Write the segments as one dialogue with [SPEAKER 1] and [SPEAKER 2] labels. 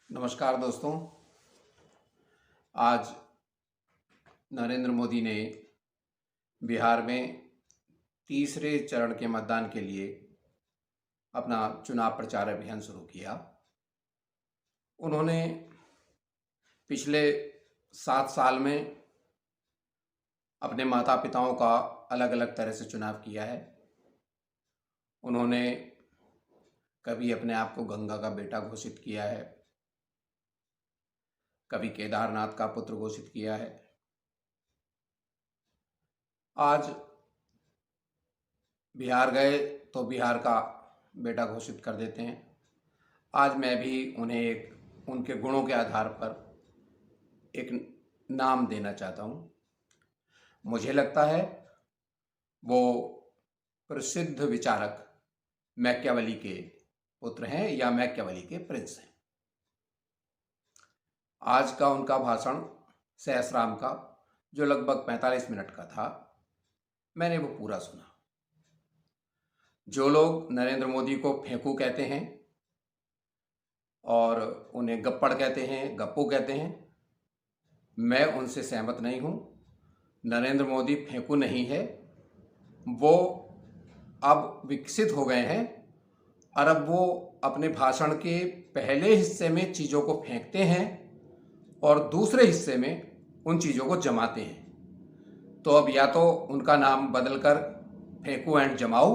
[SPEAKER 1] नमस्कार दोस्तों। आज नरेंद्र मोदी ने बिहार में तीसरे चरण के मतदान के लिए अपना चुनाव प्रचार अभियान शुरू किया। उन्होंने पिछले 7 साल में अपने माता पिताओं का अलग अलग तरह से चुनाव किया है। उन्होंने कभी अपने आप को गंगा का बेटा घोषित किया है, कभी केदारनाथ का पुत्र घोषित किया है। आज बिहार गए तो बिहार का बेटा घोषित कर देते हैं। आज मैं भी उन्हें उनके गुणों के आधार पर एक नाम देना चाहता हूँ। मुझे लगता है वो प्रसिद्ध विचारक मैकियावेली के पुत्र हैं या मैकियावेली के प्रिंस हैं। आज का उनका भाषण सहस्राम का, जो लगभग 45 मिनट का था, मैंने वो पूरा सुना। जो लोग नरेंद्र मोदी को फेंकू कहते हैं और उन्हें गप्पड़ कहते हैं, गप्पू कहते हैं, मैं उनसे सहमत नहीं हूँ। नरेंद्र मोदी फेंकू नहीं है, वो अब विकसित हो गए हैं और अब वो अपने भाषण के पहले हिस्से में चीज़ों को फेंकते हैं और दूसरे हिस्से में उन चीज़ों को जमाते हैं। तो अब या तो उनका नाम बदलकर फेंकू एंड जमाऊ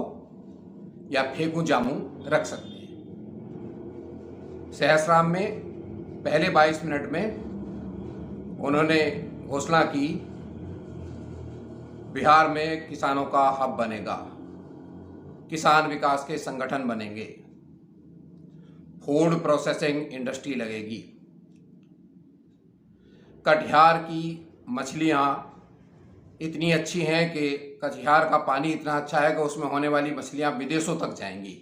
[SPEAKER 1] या फेंकू जामू रख सकते हैं। सहस्राम में पहले 22 मिनट में उन्होंने घोषणा की, बिहार में किसानों का हब बनेगा, किसान विकास के संगठन बनेंगे, फूड प्रोसेसिंग इंडस्ट्री लगेगी, कटिहार की मछलियाँ इतनी अच्छी हैं कि कटिहार का पानी इतना अच्छा है कि उसमें होने वाली मछलियाँ विदेशों तक जाएंगी,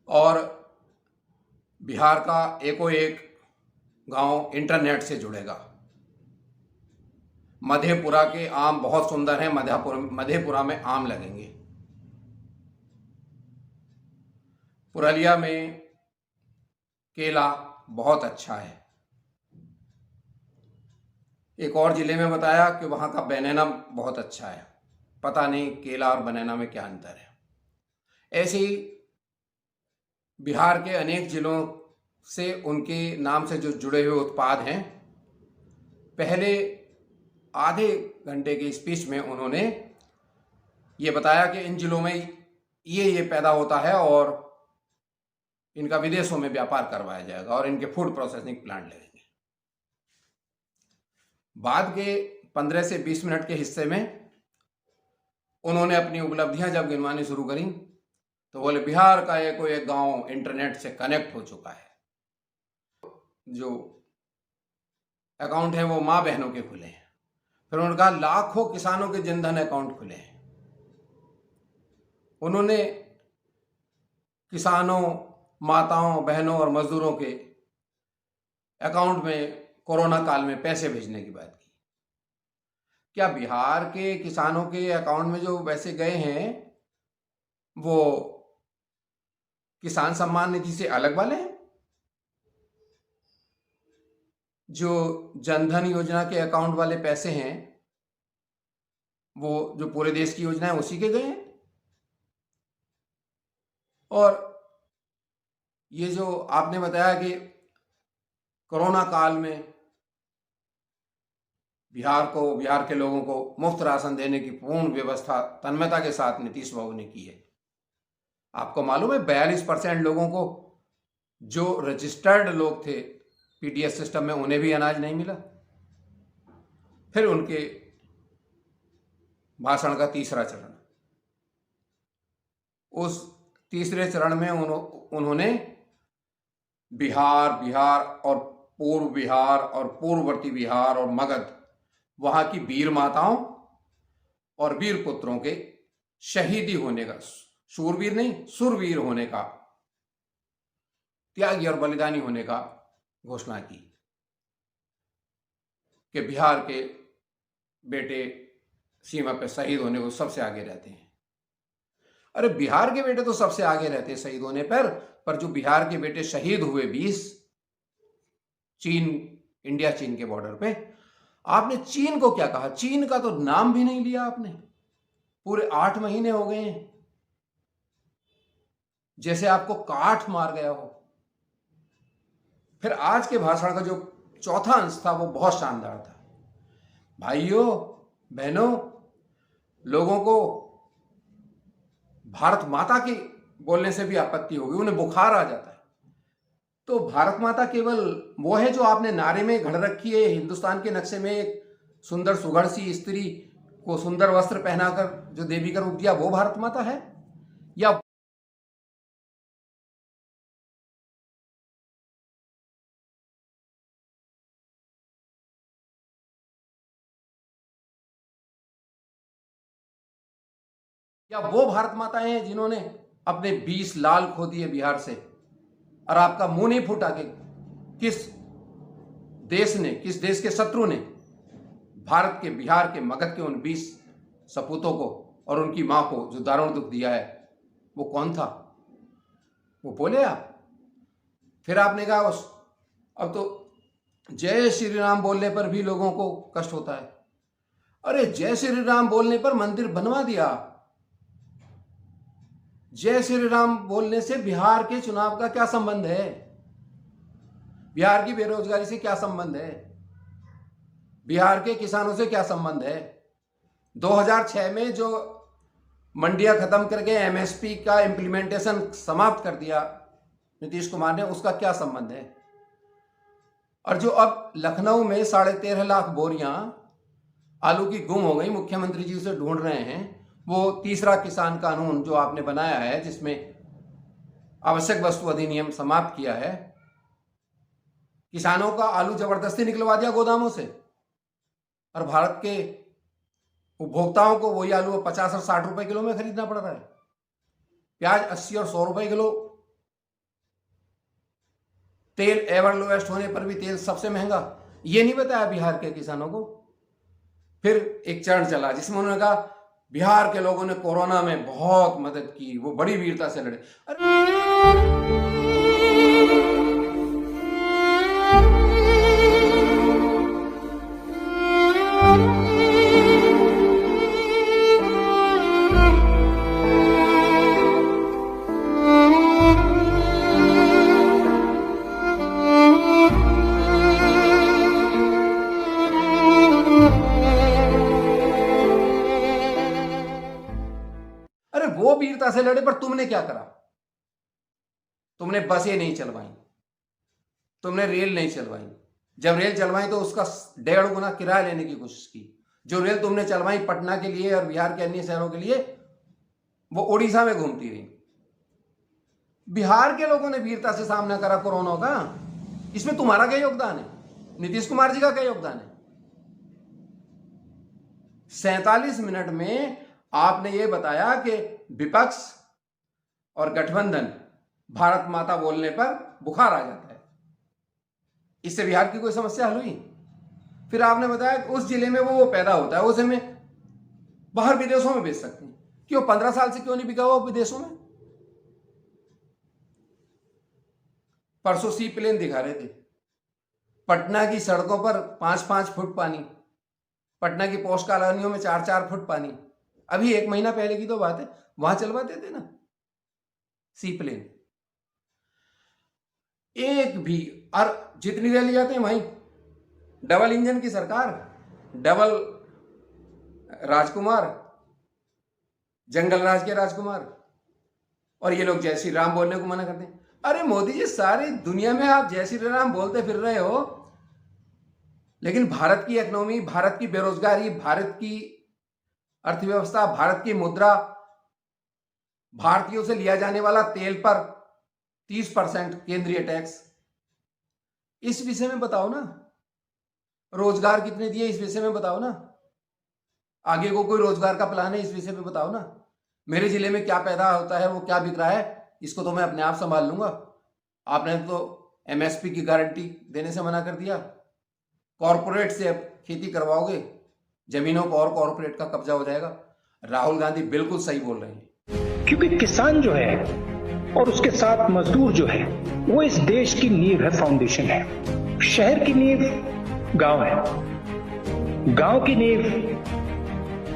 [SPEAKER 1] और बिहार का एकों एक गांव इंटरनेट से जुड़ेगा। मधेपुरा के आम बहुत सुंदर हैं, मधेपुरा में आम लगेंगे। पुरलिया में केला बहुत अच्छा है। एक और ज़िले में बताया कि वहाँ का बनाना बहुत अच्छा है। पता नहीं केला और बनाना में क्या अंतर है। ऐसे ही बिहार के अनेक ज़िलों से उनके नाम से जो जुड़े हुए उत्पाद हैं, पहले आधे घंटे की स्पीच में उन्होंने ये बताया कि इन ज़िलों में ये पैदा होता है और इनका विदेशों में व्यापार करवाया जाएगा और इनके फूड प्रोसेसिंग प्लांट लगेंगे। बाद के 15 से 20 मिनट के हिस्से में उन्होंने अपनी उपलब्धियां जब गिनवानी शुरू करी तो बोले, बिहार का एक गांव इंटरनेट से कनेक्ट हो चुका है। जो अकाउंट है वो माँ बहनों के खुले हैं। फिर उन्होंने कहा, लाखों किसानों के जनधन अकाउंट खुले हैं। उन्होंने किसानों, माताओं, बहनों और मजदूरों के अकाउंट में कोरोना काल में पैसे भेजने की बात की। क्या बिहार के किसानों के अकाउंट में जो पैसे गए हैं वो किसान सम्मान निधि से अलग वाले हैं? जो जनधन योजना के अकाउंट वाले पैसे हैं वो जो पूरे देश की योजना है उसी के गए हैं? और ये जो आपने बताया कि कोरोना काल में बिहार के लोगों को मुफ्त राशन देने की पूर्ण व्यवस्था तन्मयता के साथ नीतीश बाबू ने की है। आपको मालूम है 42% लोगों को, जो रजिस्टर्ड लोग थे पीडीएस सिस्टम में, उन्हें भी अनाज नहीं मिला। फिर उनके भाषण का तीसरा चरण, उस तीसरे चरण में उन्होंने बिहार और पूर्व बिहार और पूर्ववर्ती बिहार और मगध, वहां की वीर माताओं और वीर पुत्रों के शहीदी होने का, शूरवीर नहीं सुरवीर होने का, त्यागी और बलिदानी होने का घोषणा की कि बिहार के बेटे सीमा पर शहीद होने को सबसे आगे रहते हैं। अरे बिहार के बेटे तो सबसे आगे रहते शहीद होने पर जो बिहार के बेटे शहीद हुए 20 चीन, इंडिया चीन के बॉर्डर पे, आपने चीन को क्या कहा? चीन का तो नाम भी नहीं लिया आपने। पूरे 8 महीने हो गए हैं, जैसे आपको काठ मार गया हो। फिर आज के भाषण का जो चौथा अंश था वो बहुत शानदार था। भाइयों बहनों, लोगों को भारत माता की बोलने से भी आपत्ति होगी, उन्हें बुखार आ जाता है। तो भारत माता केवल वो है जो आपने नारे में घड़ रखी है, हिंदुस्तान के नक्शे में एक सुंदर सुघड़ सी स्त्री को सुंदर वस्त्र पहनाकर जो देवी का रूप दिया, वो भारत माता है? या वो भारत माताएं हैं जिन्होंने अपने 20 लाल खो दिए बिहार से, और आपका मुंह नहीं फूटा कि किस देश के शत्रु ने भारत के, बिहार के, मगध के उन 20 सपूतों को और उनकी मां को जो दारुण दुख दिया है, वो कौन था? वो बोले आप? फिर आपने कहा अब तो जय श्री राम बोलने पर भी लोगों को कष्ट होता है। अरे जय श्री राम बोलने पर मंदिर बनवा दिया। जय श्री राम बोलने से बिहार के चुनाव का क्या संबंध है? बिहार की बेरोजगारी से क्या संबंध है? बिहार के किसानों से क्या संबंध है? 2006 में जो मंडियां खत्म करके एमएसपी का इंप्लीमेंटेशन समाप्त कर दिया नीतीश कुमार ने, उसका क्या संबंध है? और जो अब लखनऊ में 13.5 लाख बोरियां आलू की गुम हो गई, मुख्यमंत्री जी उसे ढूंढ रहे हैं, वो तीसरा किसान कानून जो आपने बनाया है, जिसमें आवश्यक वस्तु अधिनियम समाप्त किया है, किसानों का आलू जबरदस्ती निकलवा दिया गोदामों से, और भारत के उपभोक्ताओं को वही आलू 50 और 60 रुपए किलो में खरीदना पड़ रहा है। प्याज 80 और 100 रुपए किलो, तेल एवर लोएस्ट होने पर भी तेल सबसे महंगा। ये नहीं बताया बिहार के किसानों को। फिर एक चरण चला जिसमें उन्होंने कहा बिहार के लोगों ने कोरोना में बहुत मदद की, वो बड़ी वीरता से लड़े। वो वीरता से लड़े, पर तुमने क्या करा? तुमने बसें नहीं चलवाई, तुमने रेल नहीं चलवाई। जब रेल चलवाई तो उसका 1.5 गुना किराया लेने की कोशिश की। जो रेल तुमने चलवाई पटना के लिए और बिहार के अन्य शहरों के लिए, वो उड़ीसा में घूमती रही। बिहार के लोगों ने वीरता से सामना करा कोरोना का। इसमें तुम्हारा क्या योगदान है? नीतीश कुमार जी का क्या योगदान है? 47 मिनट में आपने ये बताया कि विपक्ष और गठबंधन भारत माता बोलने पर बुखार आ जाता है, इससे बिहार की कोई समस्या हल हुई? फिर आपने बताया कि उस जिले में वो पैदा होता है, उसे में बाहर विदेशों में बेच सकते हैं। क्यों 15 साल से क्यों नहीं बिका हुआ विदेशों में? परसों सी प्लेन दिखा रहे थे, पटना की सड़कों पर 5-5 फुट पानी, पटना की पौष कॉलोनियों में 4-4 फुट पानी। अभी 1 महीना पहले की तो बात है, वहां चलवाते थे ना सी प्लेन। एक भी, और जितनी रैली जाते हैं वहीं डबल इंजन की सरकार, डबल राजकुमार, जंगल राज के राजकुमार, और ये लोग जय श्री राम बोलने को मना करते हैं। अरे मोदी जी, सारी दुनिया में आप जय श्री राम बोलते फिर रहे हो, लेकिन भारत की इकोनॉमी, भारत की बेरोजगारी, भारत की अर्थव्यवस्था, भारत की मुद्रा, भारतीयों से लिया जाने वाला तेल पर 30% केंद्रीय टैक्स, इस विषय में बताओ ना। रोजगार कितने दिए, इस विषय में बताओ ना। आगे को कोई रोजगार का प्लान है, इस विषय में बताओ ना। मेरे जिले में क्या पैदा होता है, वो क्या बिक रहा है, इसको तो मैं अपने आप संभाल लूंगा। आपने तो एमएसपी की गारंटी देने से मना कर दिया। कॉरपोरेट से अब खेती करवाओगे, जमीनों पर और कॉरपोरेट का कब्जा हो जाएगा। राहुल गांधी बिल्कुल सही बोल रहे हैं।
[SPEAKER 2] क्योंकि किसान जो है और उसके साथ मजदूर जो है वो इस देश की नींव है, फाउंडेशन है। शहर की नींव गांव है, गांव की नींव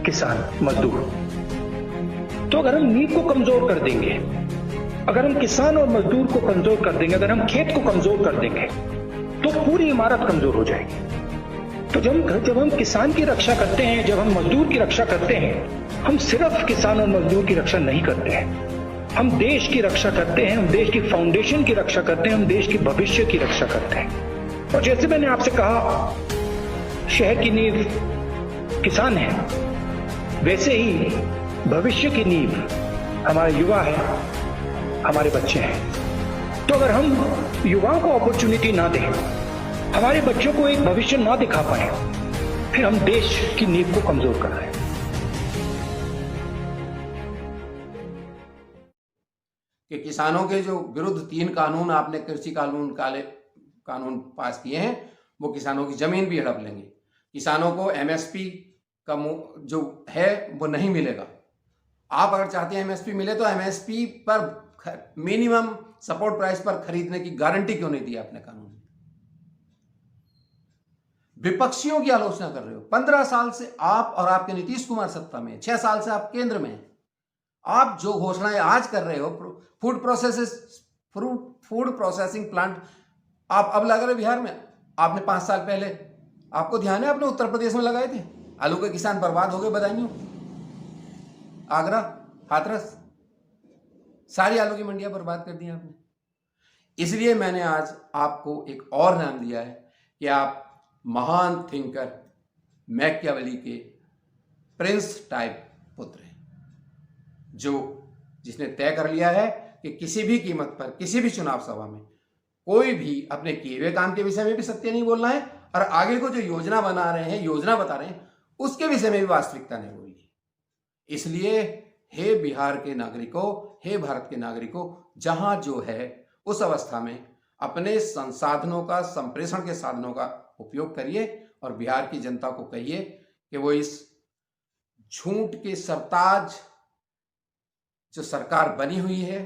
[SPEAKER 2] किसान मजदूर। तो अगर हम नींव को कमजोर कर देंगे, अगर हम किसान और मजदूर को कमजोर कर देंगे, अगर हम खेत को कमजोर कर देंगे, तो पूरी इमारत कमजोर हो जाएगी। तो जब हम किसान की रक्षा करते हैं, जब हम मजदूर की रक्षा करते हैं, हम सिर्फ किसान और मजदूर की रक्षा नहीं करते हैं, हम देश की रक्षा करते हैं, हम देश की फाउंडेशन की रक्षा करते हैं, हम देश के भविष्य की रक्षा करते हैं। और जैसे मैंने आपसे कहा, शहर की नींव किसान है, वैसे ही भविष्य की नींव हमारे युवा है, हमारे बच्चे हैं। तो अगर हम युवाओं को अपॉर्चुनिटी ना दें, हमारे बच्चों को एक भविष्य ना दिखा पाए, फिर हम देश की नींव को कमजोर कर रहे हैं।
[SPEAKER 1] कि किसानों के जो विरुद्ध 3 कानून आपने कृषि कानून, काले कानून पास किए हैं, वो किसानों की जमीन भी हड़प लेंगे। किसानों को एमएसपी का जो है वो नहीं मिलेगा। आप अगर चाहते हैं एमएसपी मिले, तो एमएसपी पर मिनिमम सपोर्ट प्राइस पर खरीदने की गारंटी क्यों नहीं दी आपने कानून में? विपक्षियों की आलोचना कर रहे हो। 15 साल से आप और आपके नीतीश कुमार सत्ता में, 6 साल से आप केंद्र में हैं। आप जो घोषणाएं आज कर रहे हो, फूड प्रोसेसिंग प्लांट आप अब लगा रहे बिहार में। आपने 5 साल पहले, आपको ध्यान है, आपने उत्तर प्रदेश में लगाए थे। आलू के किसान बर्बाद हो गए, बदायूं, आगरा, हाथरस, सारी आलू की मंडियां बर्बाद कर दी आपने। इसलिए मैंने आज आपको एक और नाम दिया है कि आप महान थिंकर मैकियावेली के प्रिंस टाइप पुत्र हैं, जिसने तय कर लिया है कि किसी भी कीमत पर, किसी भी चुनाव सभा में कोई भी अपने किए हुए काम के विषय में भी सत्य नहीं बोलना है, और आगे को जो योजना बना रहे हैं, योजना बता रहे हैं, उसके विषय में भी वास्तविकता नहीं बोलनी। इसलिए हे बिहार के नागरिकों, हे भारत के नागरिकों, जहां जो है उस अवस्था में अपने संसाधनों का, संप्रेषण के साधनों का उपयोग करिए, और बिहार की जनता को कहिए कि वो इस झूठ के सरताज जो सरकार बनी हुई है,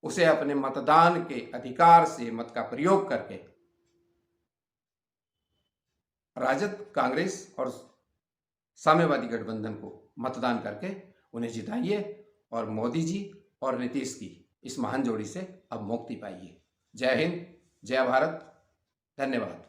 [SPEAKER 1] उसे अपने मतदान के अधिकार से, मत का प्रयोग करके राजद, कांग्रेस और साम्यवादी गठबंधन को मतदान करके उन्हें जिताइए, और मोदी जी और नीतीश की इस महान जोड़ी से अब मुक्ति पाइए। जय हिंद, जय भारत, धन्यवाद।